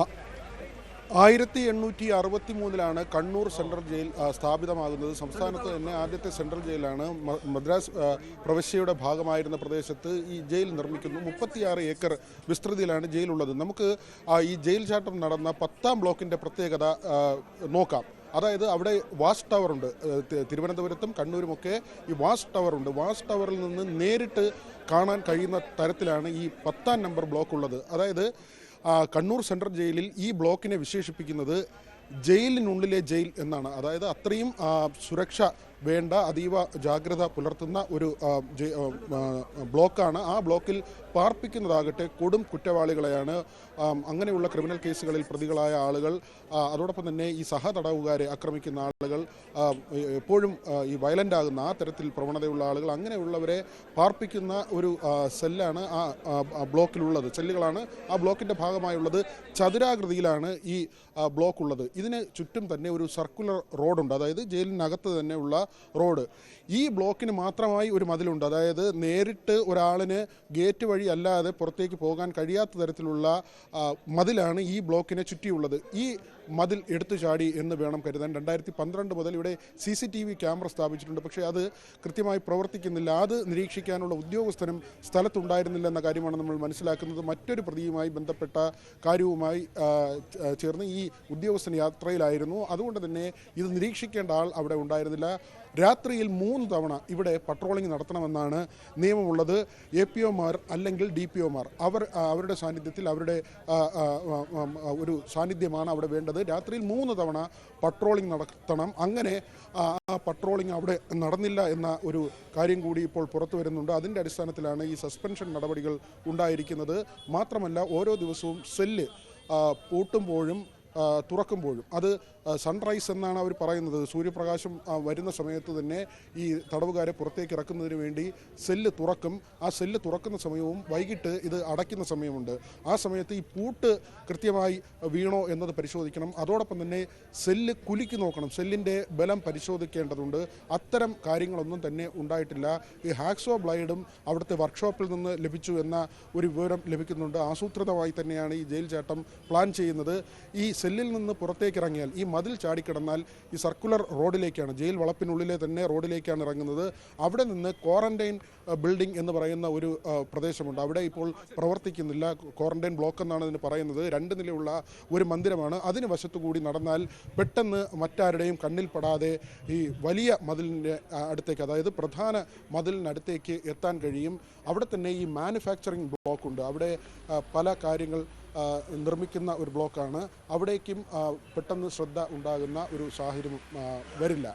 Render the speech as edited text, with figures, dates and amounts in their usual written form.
ആ- 1863 Kannur central jail സ്ഥാപിതമാകുന്നത്. സംസ്ഥാനത്ത് തന്നെ ആദ്യത്തെ സെൻട്രൽ ജയിലാണ്. മദ്രാസ് പ്രവിശ്യയുടെ ഭാഗമായിരുന്ന പ്രദേശത്ത് ഈ ജയിൽ നിർമ്മിക്കുന്നു. 36 ഏക്കർ വിസ്തൃതിയിലാണ് ജയിലുള്ളത്. നമുക്ക് ഈ ജയിൽ ചാട്ടം നടന്ന 10ാം ബ്ലോക്കിൻ്റെ പ്രത്യേകത നോക്കാം. അതായത് അവിടെ വാച്ച് ടവർ ഉണ്ട്. തിരുവനന്തപുരത്തും കണ്ണൂരുമൊക്കെ ഈ വാച്ച് ടവർ ഉണ്ട്. വാച്ച് ടവറിൽ നിന്ന് നേരിട്ട് കാണാൻ കഴിയുന്ന തരത്തിലാണ് ഈ 10ാം നമ്പർ ബ്ലോക്ക് ഉള്ളത്. അതായത് കണ്ണൂർ സെൻട്രൽ ജയിലിൽ ഈ ബ്ലോക്കിനെ വിശേഷിപ്പിക്കുന്നത് ജയിലിനുള്ളിലെ ജയിൽ എന്നാണ്. അതായത് അത്രയും സുരക്ഷ വേണ്ട, അതീവ ജാഗ്രത പുലർത്തുന്ന ഒരു ബ്ലോക്കാണ്. ആ ബ്ലോക്കിൽ പാർപ്പിക്കുന്നതാകട്ടെ കൊടും കുറ്റവാളികളെയാണ്. അങ്ങനെയുള്ള ക്രിമിനൽ കേസുകളിൽ പ്രതികളായ ആളുകൾ, അതോടൊപ്പം തന്നെ ഈ സഹതടവുകാരെ ആക്രമിക്കുന്ന ആളുകൾ, എപ്പോഴും ഈ വയലൻ്റ് ആകുന്ന ആ തരത്തിൽ പ്രവണതയുള്ള ആളുകൾ, അങ്ങനെയുള്ളവരെ പാർപ്പിക്കുന്ന ഒരു സെല്ലാണ് ആ ബ്ലോക്കിലുള്ളത്. സെല്ലുകളാണ് ആ ബ്ലോക്കിൻ്റെ ഭാഗമായുള്ളത്. ചതുരാകൃതിയിലാണ് ഈ ബ്ലോക്ക് ഉള്ളത്. ഇതിന് ചുറ്റും തന്നെ ഒരു സർക്കുലർ റോഡുണ്ട്. അതായത് ജയിലിനകത്ത് തന്നെ ഉള്ള റോഡ്. ഈ ബ്ലോക്കിന് മാത്രമായി ഒരു മതിലുണ്ട്. അതായത് നേരിട്ട് ഒരാളിന് ഗേറ്റ് വഴി അല്ലാതെ പുറത്തേക്ക് പോകാൻ കഴിയാത്ത തരത്തിലുള്ള മതിലാണ് ഈ ബ്ലോക്കിനെ ചുറ്റിയുള്ളത്. ഈ മതിൽ എടുത്തു ചാടി എന്ന് വേണം കരുതാൻ. 2012 മുതൽ ഇവിടെ CCTV ക്യാമറ സ്ഥാപിച്ചിട്ടുണ്ട്. പക്ഷേ അത് കൃത്യമായി പ്രവർത്തിക്കുന്നില്ല. അത് നിരീക്ഷിക്കാനുള്ള ഉദ്യോഗസ്ഥനും സ്ഥലത്തുണ്ടായിരുന്നില്ല എന്ന കാര്യമാണ് നമ്മൾ മനസ്സിലാക്കുന്നത്. മറ്റൊരു പ്രതിയുമായി ബന്ധപ്പെട്ട കാര്യവുമായി ചേർന്ന് ഈ ഉദ്യോഗസ്ഥൻ യാത്രയിലായിരുന്നു. അതുകൊണ്ട് തന്നെ ഇത് നിരീക്ഷിക്കേണ്ട ആൾ അവിടെ ഉണ്ടായിരുന്നില്ല. രാത്രിയിൽ 3 തവണ ഇവിടെ പട്രോളിംഗ് നടത്തണമെന്നാണ് നിയമമുള്ളത്. APOമാർ അല്ലെങ്കിൽ DPOമാർ അവരുടെ സാന്നിധ്യത്തിൽ, അവരുടെ ഒരു സാന്നിധ്യമാണ് അവിടെ വേണ്ടത്. രാത്രിയിൽ 3 തവണ പട്രോളിംഗ് നടത്തണം. അങ്ങനെ പട്രോളിംഗ് അവിടെ നടന്നില്ല എന്ന ഒരു കാര്യം കൂടി ഇപ്പോൾ പുറത്തു വരുന്നുണ്ട്. അതിൻ്റെ അടിസ്ഥാനത്തിലാണ് ഈ സസ്പെൻഷൻ നടപടികൾ ഉണ്ടായിരിക്കുന്നത്. മാത്രമല്ല ഓരോ ദിവസവും സെല്ല് പൂട്ടുമ്പോഴും തുറക്കുമ്പോഴും, അത് സൺറൈസ് എന്നാണ് അവർ പറയുന്നത്, സൂര്യപ്രകാശം വരുന്ന സമയത്ത് തന്നെ ഈ തടവുകാരെ പുറത്തേക്ക് ഇറക്കുന്നതിന് വേണ്ടി സെല്ല് തുറക്കും. ആ സെല്ല് തുറക്കുന്ന സമയവും വൈകിട്ട് ഇത് അടയ്ക്കുന്ന സമയമുണ്ട്. ആ സമയത്ത് ഈ പൂട്ട് കൃത്യമായി വീണോ എന്നത് പരിശോധിക്കണം. അതോടൊപ്പം തന്നെ സെല്ല് കുലുക്കി നോക്കണം, സെല്ലിൻ്റെ ബലം പരിശോധിക്കേണ്ടതുണ്ട്. അത്തരം കാര്യങ്ങളൊന്നും തന്നെ ഉണ്ടായിട്ടില്ല. ഈ ഹാക്സോ ബ്ലേഡും അവിടുത്തെ വർക്ക്ഷോപ്പിൽ നിന്ന് ലഭിച്ചു എന്ന ഒരു വിവരം ലഭിക്കുന്നുണ്ട്. ആസൂത്രിതമായി തന്നെയാണ് ഈ ജയിൽ ചാട്ടം പ്ലാൻ ചെയ്യുന്നത്. ഈ സെല്ലിൽ നിന്ന് പുറത്തേക്ക് ഇറങ്ങിയാൽ, ഈ മതിൽ ചാടിക്കിടന്നാൽ ഈ സർക്കുലർ റോഡിലേക്കാണ്, ജയിൽ വളപ്പിനുള്ളിലെ തന്നെ റോഡിലേക്കാണ് ഇറങ്ങുന്നത്. അവിടെ നിന്ന് ക്വാറന്റൈൻ ബിൽഡിംഗ് എന്ന് പറയുന്ന ഒരു പ്രദേശമുണ്ട്. അവിടെ ഇപ്പോൾ പ്രവർത്തിക്കുന്നില്ല. ക്വാറന്റൈൻ ബ്ലോക്ക് എന്നാണ് ഇതിന് പറയുന്നത്. 2 നിലയുള്ള ഒരു മന്ദിരമാണ്. അതിന് വശത്തുകൂടി നടന്നാൽ പെട്ടെന്ന് മറ്റാരുടെയും കണ്ണിൽപ്പെടാതെ ഈ വലിയ മതിലിൻ്റെ അടുത്തേക്ക്, അതായത് പ്രധാന മതിലിനടുത്തേക്ക് എത്താൻ കഴിയും. അവിടെ തന്നെ ഈ മാനുഫാക്ചറിങ് ബ്ലോക്കുണ്ട്. അവിടെ പല കാര്യങ്ങൾ നിർമ്മിക്കുന്ന ഒരു ബ്ലോക്കാണ്. അവിടേക്കും പെട്ടെന്ന് ശ്രദ്ധ ഉണ്ടാകുന്ന ഒരു സാഹചര്യം വരില്ല.